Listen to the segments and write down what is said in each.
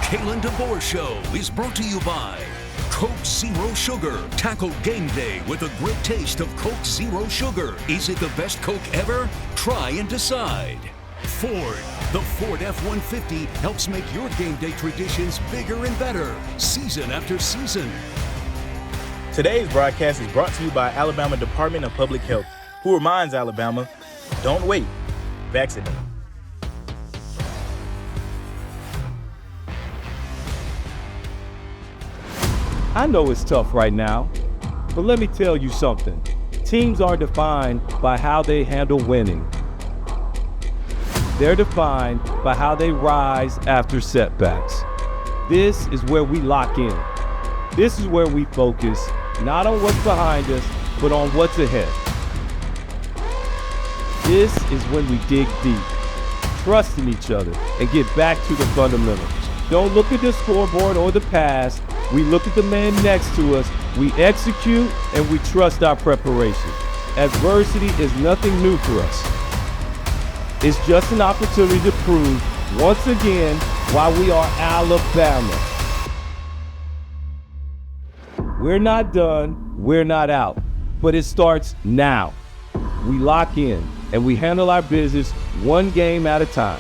Kalen DeBoer Show is brought to you by Coke Zero Sugar. Tackle game day with a great taste of Coke Zero Sugar. Is it the best Coke ever? Try and decide. Ford. The Ford F-150 helps make your game day traditions bigger and better, season after season. Today's broadcast is brought to you by Alabama Department of Public Health, who reminds Alabama, don't wait, vaccinate. I know it's tough right now, but let me tell you something. Teams are defined by how they handle winning. They're defined by how they rise after setbacks. This is where we lock in. This is where we focus, not on what's behind us, but on what's ahead. This is when we dig deep, trust in each other, and get back to the fundamentals. Don't look at the scoreboard or the past. We look at the man next to us, we execute, and we trust our preparation. Adversity is nothing new for us. It's just an opportunity to prove, once again, why we are Alabama. We're not done, we're not out, but it starts now. We lock in, and we handle our business one game at a time.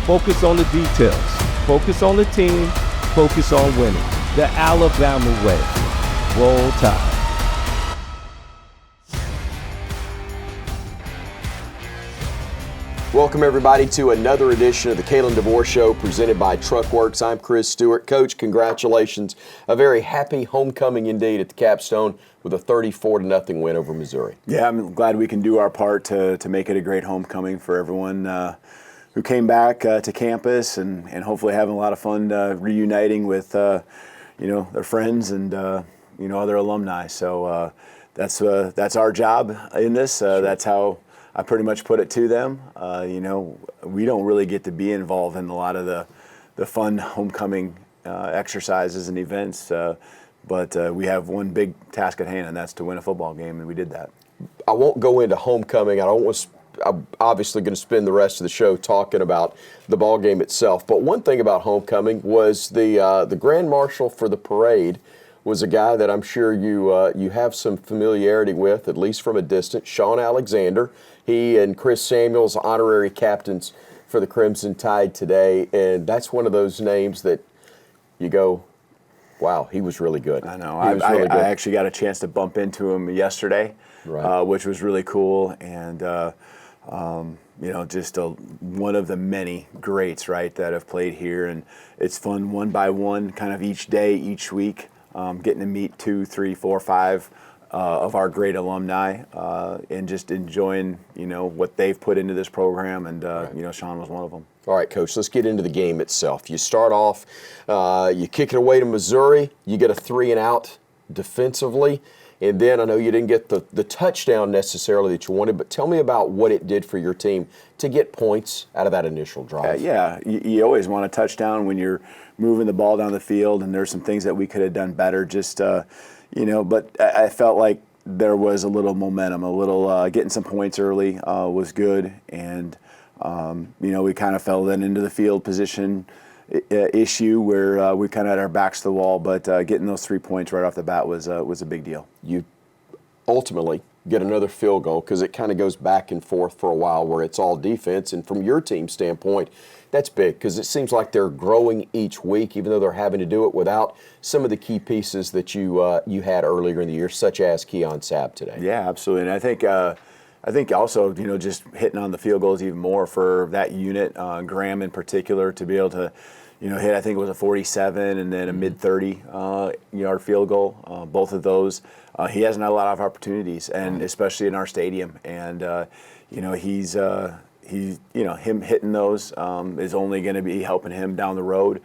Focus on the details, focus on the team, focus on winning. The Alabama way. Roll Tide. Welcome, everybody, to another edition of the Kalen DeBoer Show presented by Truckworks. I'm Chris Stewart. Coach, congratulations. A very happy homecoming indeed at the Capstone with a 34-0 win over Missouri. Yeah, I'm glad we can do our part to make it a great homecoming for everyone who came back to campus and hopefully having a lot of fun reuniting with their friends and other alumni. So that's our job in this. That's how I pretty much put it to them. We don't really get to be involved in a lot of the fun homecoming exercises and events, but we have one big task at hand, and that's to win a football game, and we did that. I won't go into homecoming. I'm obviously going to spend the rest of the show talking about the ball game itself. But one thing about homecoming was the Grand Marshal for the parade was a guy that I'm sure you have some familiarity with, at least from a distance, Sean Alexander. He and Chris Samuels, honorary captains for the Crimson Tide today, and that's one of those names that you go, wow, he was really good. I know. I actually got a chance to bump into him yesterday, right. Which was really cool, and just one of the many greats, right, that have played here, and it's fun one by one, kind of each day, each week, getting to meet 2, 3, 4, 5 of our great alumni, and just enjoying, what they've put into this program, and right. Sean was one of them. All right, Coach, let's get into the game itself. You start off, you kick it away to Missouri, you get a 3-and-out defensively. And then I know you didn't get the touchdown necessarily that you wanted, but tell me about what it did for your team to get points out of that initial drive. You always want a touchdown when you're moving the ball down the field, and there's some things that we could have done better. But I felt like there was a little momentum, getting some points early was good, and we kind of fell then into the field position issue where we kind of had our backs to the wall, but getting those 3 points right off the bat was a big deal. You ultimately get another field goal because it kind of goes back and forth for a while where it's all defense, and from your team standpoint, that's big because it seems like they're growing each week, even though they're having to do it without some of the key pieces that you had earlier in the year, such as Keon Sabb today. Yeah, absolutely, and I think also, just hitting on the field goals even more for that unit, Graham in particular, to be able to, hit, I think it was a 47 and then a mid-30 yard field goal. Both of those, he hasn't had a lot of opportunities, and especially in our stadium. And him hitting those is only going to be helping him down the road.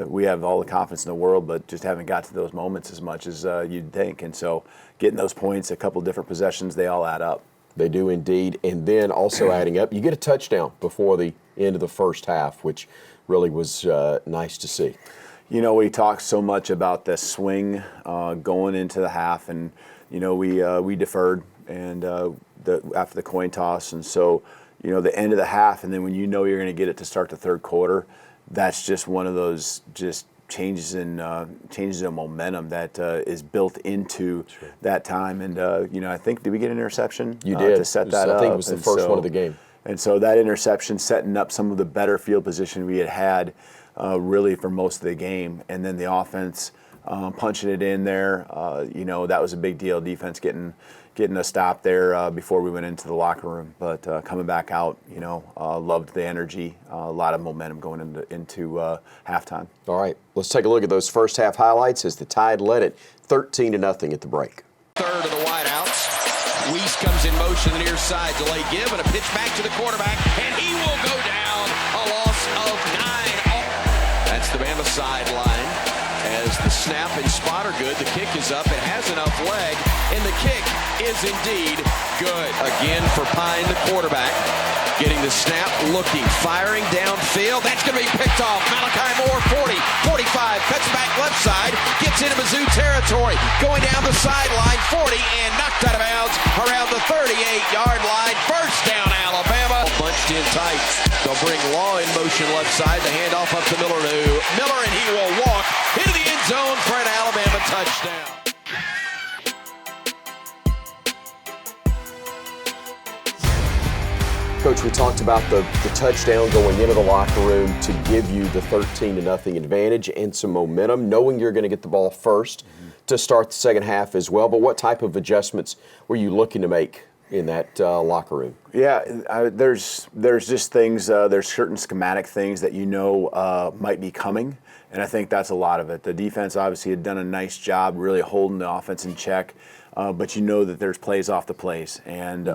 We have all the confidence in the world, but just haven't got to those moments as much as you'd think. And so, getting those points, a couple different possessions, they all add up. They do indeed. And then also adding up, you get a touchdown before the end of the first half, which really was nice to see. We talked so much about the swing going into the half, and we deferred and after the coin toss, and so the end of the half, and then when you're going to get it to start the third quarter, that's just one of those just changes in momentum that is built into that time. And I think, did we get an interception? You did to set that up. up. I think it was the first one of the game. And so that interception setting up some of the better field position we had really for most of the game, and then the offense punching it in there. That was a big deal. Defense getting a stop there before we went into the locker room, but coming back out, loved the energy. A lot of momentum going into halftime. All right, let's take a look at those first half highlights as the Tide led it 13-0 at the break. Third of the wideouts. Weiss comes in motion near side, delay give, and a pitch back to the quarterback, and he will go down. A loss of 9. That's the Bama sideline. As the snap and spot are good, the kick is up. It has enough leg, and the kick is indeed good. Again for Pine, the quarterback. Getting the snap, looking, firing downfield. That's going to be picked off. Malachi Moore, 40, 45, cuts back left side, gets into Mizzou territory, going down the sideline, 40, and knocked out of bounds around the 38-yard line. First down, Alabama. Bunched in tight. They'll bring Law in motion left side. The handoff up to Miller, and he will walk into the end zone for an Alabama touchdown. Coach, we talked about the touchdown going into the locker room to give you the 13-0 advantage and some momentum, knowing you're going to get the ball first to start the second half as well. But what type of adjustments were you looking to make in that locker room? Yeah, there's just things, there's certain schematic things that might be coming, and I think that's a lot of it. The defense obviously had done a nice job really holding the offense in check. But that there's plays off the plays, and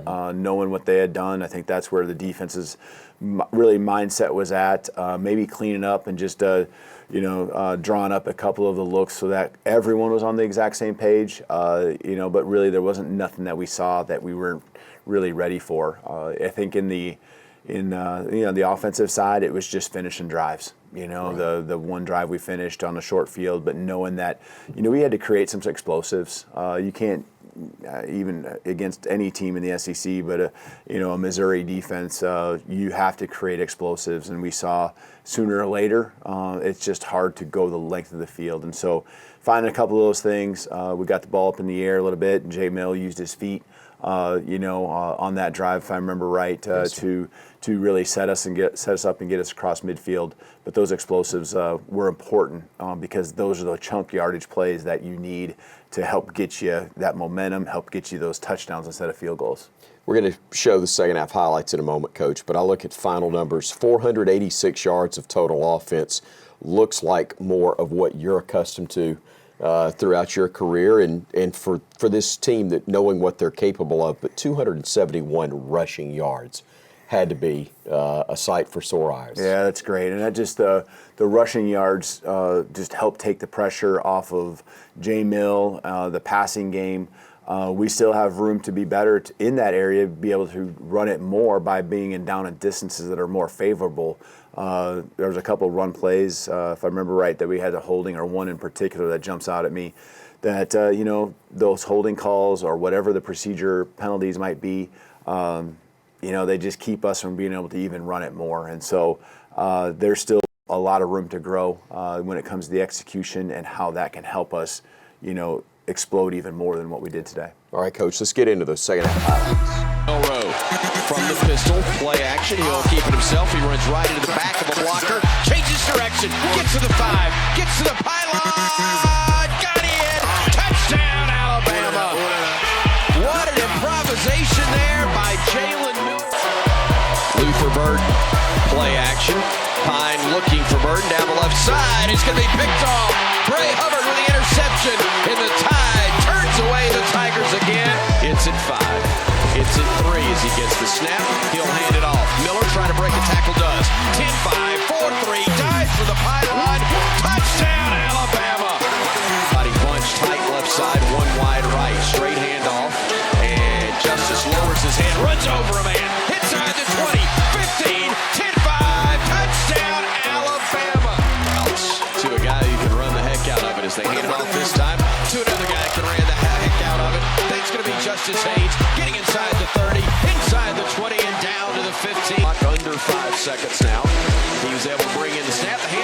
knowing what they had done, I think that's where the defense's really mindset was at. Maybe cleaning up and just drawing up a couple of the looks so that everyone was on the exact same page. But really there wasn't nothing that we saw that we weren't really ready for. I think in the offensive side, it was just finishing drives. The one drive we finished on a short field, but knowing that, we had to create some explosives. You can't, even against any team in the SEC, but a Missouri defense, you have to create explosives. And we saw sooner or later, it's just hard to go the length of the field. And so finding a couple of those things, we got the ball up in the air a little bit, and Jay Mill used his feet, on that drive, if I remember right, to really set us up and get us across midfield. But those explosives were important because those are the chunk yardage plays that you need to help get you that momentum, help get you those touchdowns instead of field goals. We're going to show the second half highlights in a moment, Coach, but I look at final numbers. 486 yards of total offense looks like more of what you're accustomed to throughout your career, and for this team, that knowing what they're capable of, but 271 rushing yards had to be a sight for sore eyes. Yeah, that's great. And that just the rushing yards just helped take the pressure off of Jay Mill, the passing game. We still have room to be better in that area, be able to run it more by being in down and distances that are more favorable. There was a couple of run plays, if I remember right, that we had a holding, or one in particular that jumps out at me, that those holding calls or whatever the procedure penalties might be, they just keep us from being able to even run it more. And so there's still a lot of room to grow when it comes to the execution and how that can help us, explode even more than what we did today. All right, Coach, let's get into the second half highlights. Rowe from the pistol, play action. He'll keep it himself. He runs right into the back of a blocker, changes direction, gets to the 5, gets to the pylon, got in, touchdown, Alabama. What an improvisation there by Jalen Miller. Luther Burden, play action. Pine looking for Burden down the left side. It's going to be picked off. Bray Hubbard with the interception, and the Tide turns away the Tigers again. It's at 5. It's at 3 as he gets the snap. He'll hand it off. Miller trying to break a tackle, does. 10-5, 4-3, dives for the pylon. Touchdown, Alabama. Body bunch tight left side, one wide right. Straight handoff, and Justice lowers his hand, runs over a man, inside the 20, 15, 10-5, touchdown, Alabama. To a guy who can run the heck out of it as they hand it off this time to another guy who can run the heck out of it. That's going to be Justice Haynes getting inside the 30, inside the 20, and down to the 15. Under 5 seconds now. He was able to bring in the snap. The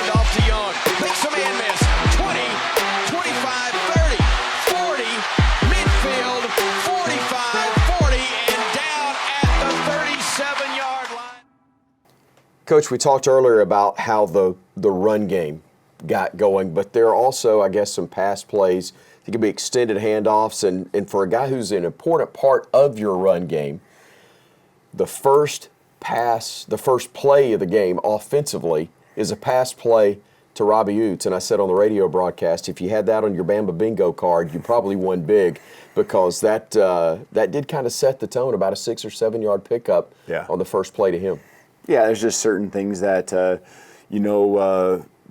Coach, we talked earlier about how the run game got going, but there are also, I guess, some pass plays. It could be extended handoffs, and for a guy who's an important part of your run game, the first play of the game offensively is a pass play to Robbie Oots. And I said on the radio broadcast, if you had that on your Bama bingo card, you probably won big, because that did kind of set the tone, about a 6 or 7 yard pickup on the first play to him. Yeah, there's just certain things that,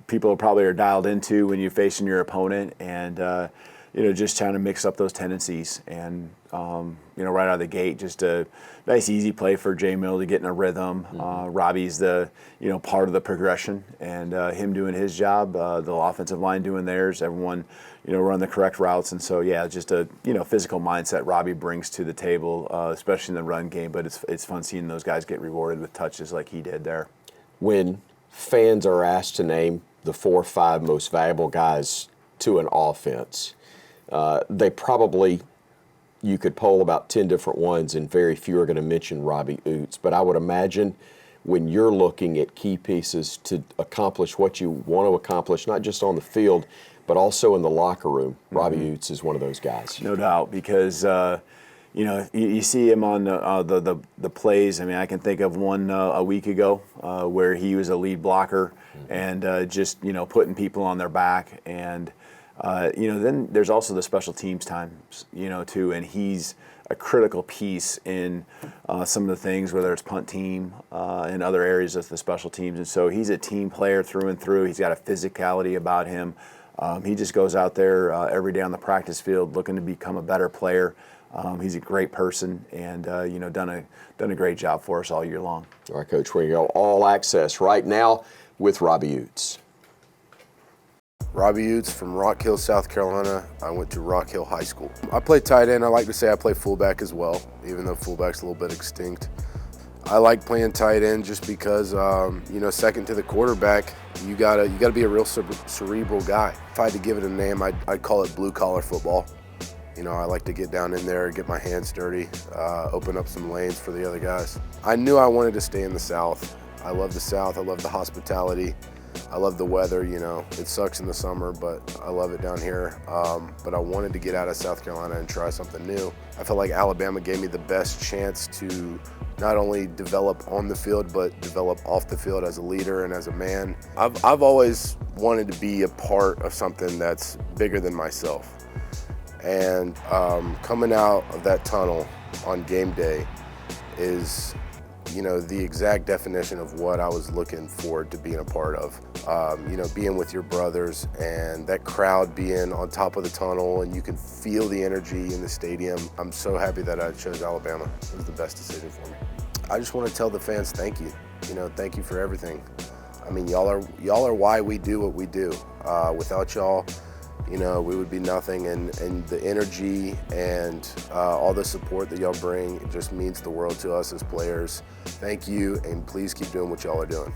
people probably are dialed into when you're facing your opponent, and, just trying to mix up those tendencies. And, right out of the gate, just a nice, easy play for Jay Mill to get in a rhythm. Robbie's the, part of the progression, and him doing his job, the offensive line doing theirs, everyone, run the correct routes. And so, just a, physical mindset Robbie brings to the table, especially in the run game. But it's fun seeing those guys get rewarded with touches like he did there. When fans are asked to name the 4 or 5 most valuable guys to an offense, you could poll about 10 different ones, and very few are going to mention Robbie Oots. But I would imagine when you're looking at key pieces to accomplish what you want to accomplish, not just on the field, but also in the locker room, Robbie Oots is one of those guys. No doubt, because you see him on the plays. I mean, I can think of one a week ago where he was a lead blocker and just putting people on their back. And then there's also the special teams times, too, and he's a critical piece in some of the things, whether it's punt team and other areas of the special teams. And so he's a team player through and through. He's got a physicality about him. He just goes out there every day on the practice field looking to become a better player. He's a great person, and done a great job for us all year long. All right, Coach, we're going to go all access right now with Robbie Oots. Robbie Oots from Rock Hill, South Carolina. I went to Rock Hill High School. I play tight end. I like to say I play fullback as well, even though fullback's a little bit extinct. I like playing tight end just because, second to the quarterback, you gotta be a real cerebral guy. If I had to give it a name, I'd call it blue-collar football. I like to get down in there, get my hands dirty, open up some lanes for the other guys. I knew I wanted to stay in the South. I love the South. I love the hospitality. I love the weather. It sucks in the summer, but I love it down here. But I wanted to get out of South Carolina and try something new. I felt like Alabama gave me the best chance to not only develop on the field, but develop off the field as a leader and as a man. I've always wanted to be a part of something that's bigger than myself. And coming out of that tunnel on game day is, the exact definition of what I was looking forward to being a part of. Being with your brothers and that crowd being on top of the tunnel, and you can feel the energy in the stadium. I'm so happy that I chose Alabama. It was the best decision for me. I just want to tell the fans thank you. Thank you for everything. I mean, y'all are why we do what we do. Without y'all, we would be nothing, and the energy and all the support that y'all bring, it just means the world to us as players. Thank you, and please keep doing what y'all are doing.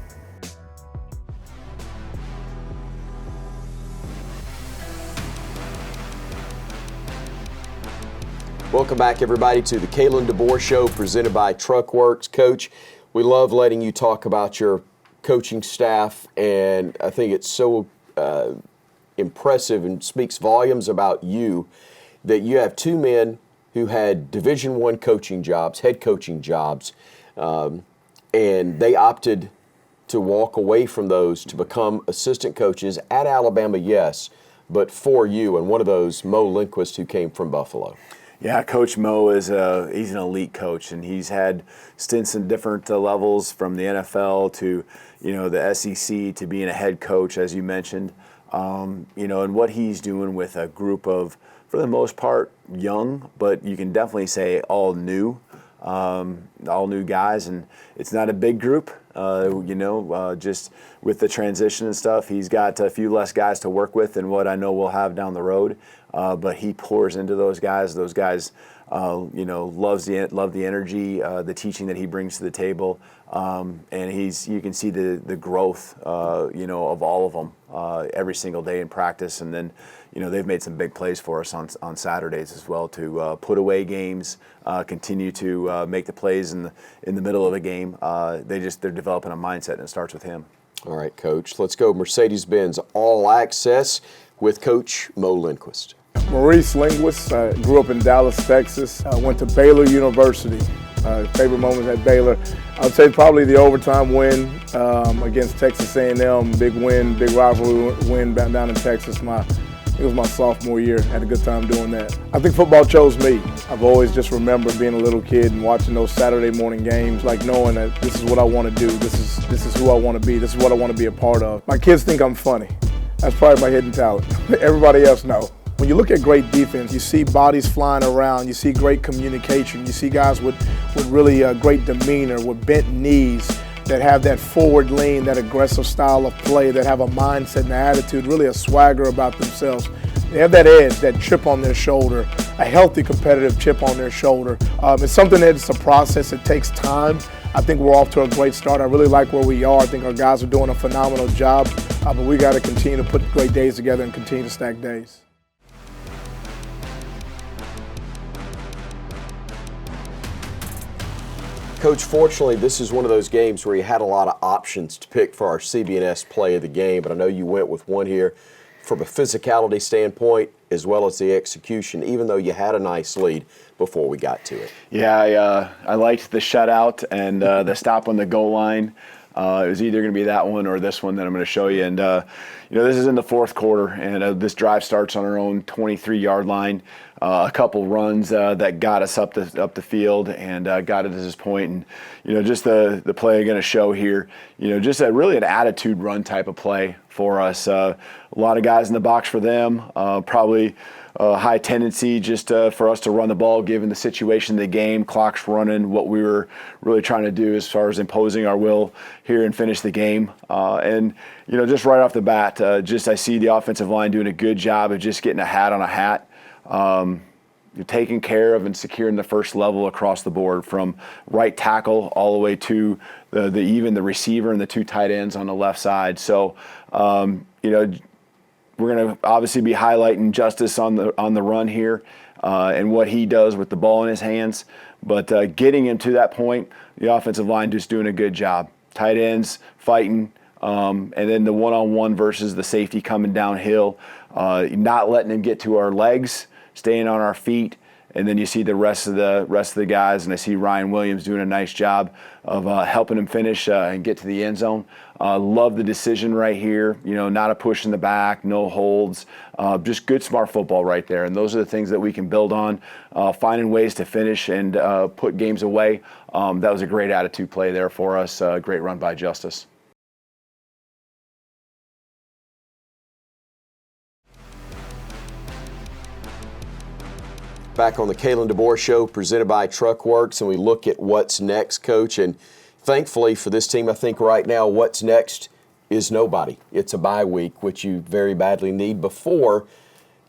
Welcome back, everybody, to the Kalen DeBoer Show presented by Truckworks. Coach, we love letting you talk about your coaching staff, and I think it's so impressive and speaks volumes about you that you have 2 men who had Division I coaching jobs, head coaching jobs, and they opted to walk away from those to become assistant coaches at Alabama, yes, but for you, and one of those, Mo Lindquist, who came from Buffalo. Yeah, Coach Mo he's an elite coach, and he's had stints in different levels, from the NFL to the SEC to being a head coach, as you mentioned. And what he's doing with a group of, for the most part, young, but you can definitely say all new guys, and it's not a big group. Just with the transition and stuff, he's got a few less guys to work with than what I know we'll have down the road. But he pours into those guys. Those guys Love the energy, the teaching that he brings to the table, and you can see the growth, of all of them every single day in practice. And then, they've made some big plays for us on Saturdays as well to put away games, continue to make the plays in the middle of a game. They're developing a mindset, and it starts with him. All right, Coach. Let's go Mercedes-Benz All Access with Coach Mo Lindquist. Maurice Linguist, grew up in Dallas, Texas. Went to Baylor University. Favorite moments at Baylor, I'd say probably the overtime win against Texas A&M. Big win, big rivalry win down in Texas. It was my sophomore year. Had a good time doing that. I think football chose me. I've always just remembered being a little kid and watching those Saturday morning games, like knowing that this is what I want to do. This is who I want to be. This is what I want to be a part of. My kids think I'm funny. That's probably my hidden talent. Everybody else knows. When you look at great defense, you see bodies flying around, you see great communication, you see guys with really great demeanor, with bent knees, that have that forward lean, that aggressive style of play, that have a mindset and an attitude, really a swagger about themselves. They have that edge, that chip on their shoulder, a healthy competitive chip on their shoulder. It's something that's a process, it takes time. I think we're off to a great start. I really like where we are. I think our guys are doing a phenomenal job, but we got to continue to put great days together and continue to stack days. Coach, fortunately, this is one of those games where you had a lot of options to pick for our CBNS play of the game, but I know you went with one here from a physicality standpoint as well as the execution, even though you had a nice lead before we got to it. Yeah, I liked the shutout and the stop on the goal line. It was either going to be that one or this one that I'm going to show you. And, this is in the fourth quarter, and this drive starts on our own 23-yard line. A couple runs that got us up the field and got it to this point. And, just the play I'm going to show here, just really an attitude run type of play for us. A lot of guys in the box for them, probably high tendency just for us to run the ball given the situation of the game, clock's running, what we were really trying to do as far as imposing our will here and finish the game. And just right off the bat, I see the offensive line doing a good job of just getting a hat on a hat. You're taking care of and securing the first level across the board from right tackle all the way to even the receiver and the two tight ends on the left side. So, we're going to obviously be highlighting Justice on the run here and what he does with the ball in his hands. But getting him to that point, the offensive line just doing a good job. Tight ends fighting, and then the one-on-one versus the safety coming downhill, not letting him get to our legs, staying on our feet. And then you see the rest of the guys, and I see Ryan Williams doing a nice job of helping him finish and get to the end zone. Love the decision right here. Not a push in the back, no holds, just good, smart football right there. And those are the things that we can build on, finding ways to finish and put games away. That was a great attitude play there for us. Great run by Justice. Back on the Kalen DeBoer Show presented by Truckworks, and we look at what's next, Coach. And thankfully for this team, I think right now what's next is nobody. It's a bye week, which you very badly need before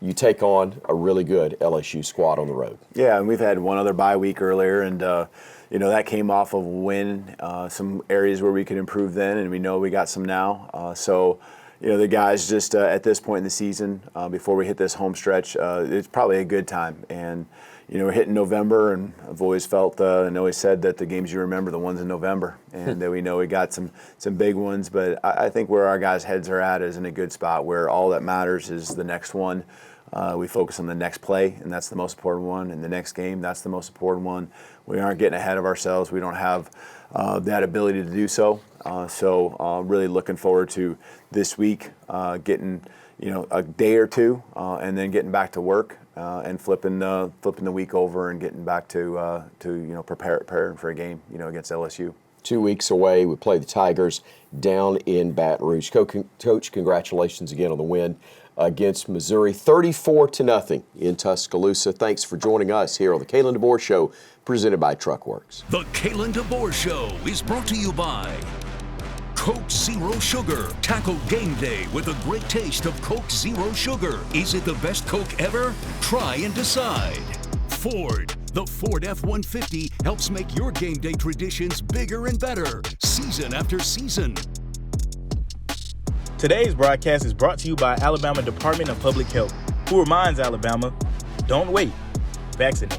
you take on a really good LSU squad on the road. Yeah, and we've had one other bye week earlier, and that came off of a win, some areas where we could improve then, and we know we got some now. So the guys just at this point in the season, before we hit this home stretch, it's probably a good time. And, we're hitting November, and I've always felt and always said that the games you remember, the ones in November, and that we know we got some big ones. But I think where our guys' heads are at is in a good spot where all that matters is the next one. We focus on the next play, and that's the most important one. And the next game, that's the most important one. We aren't getting ahead of ourselves. We don't have that ability to do so. So really looking forward to this week, getting a day or two, and then getting back to work and flipping the week over and getting back to preparing for a game against LSU. 2 weeks away, we play the Tigers down in Baton Rouge. Coach, congratulations again on the win against Missouri, 34-0 in Tuscaloosa. Thanks for joining us here on the Kalen DeBoer Show, presented by Truckworks. The Kalen DeBoer Show is brought to you by Coke Zero Sugar. Tackle game day with a great taste of Coke Zero Sugar. Is it the best Coke ever? Try and decide. Ford, The Ford F-150 helps make your game day traditions bigger and better, season after season. Today's broadcast is brought to you by Alabama Department of Public Health, who reminds Alabama, don't wait, vaccinate.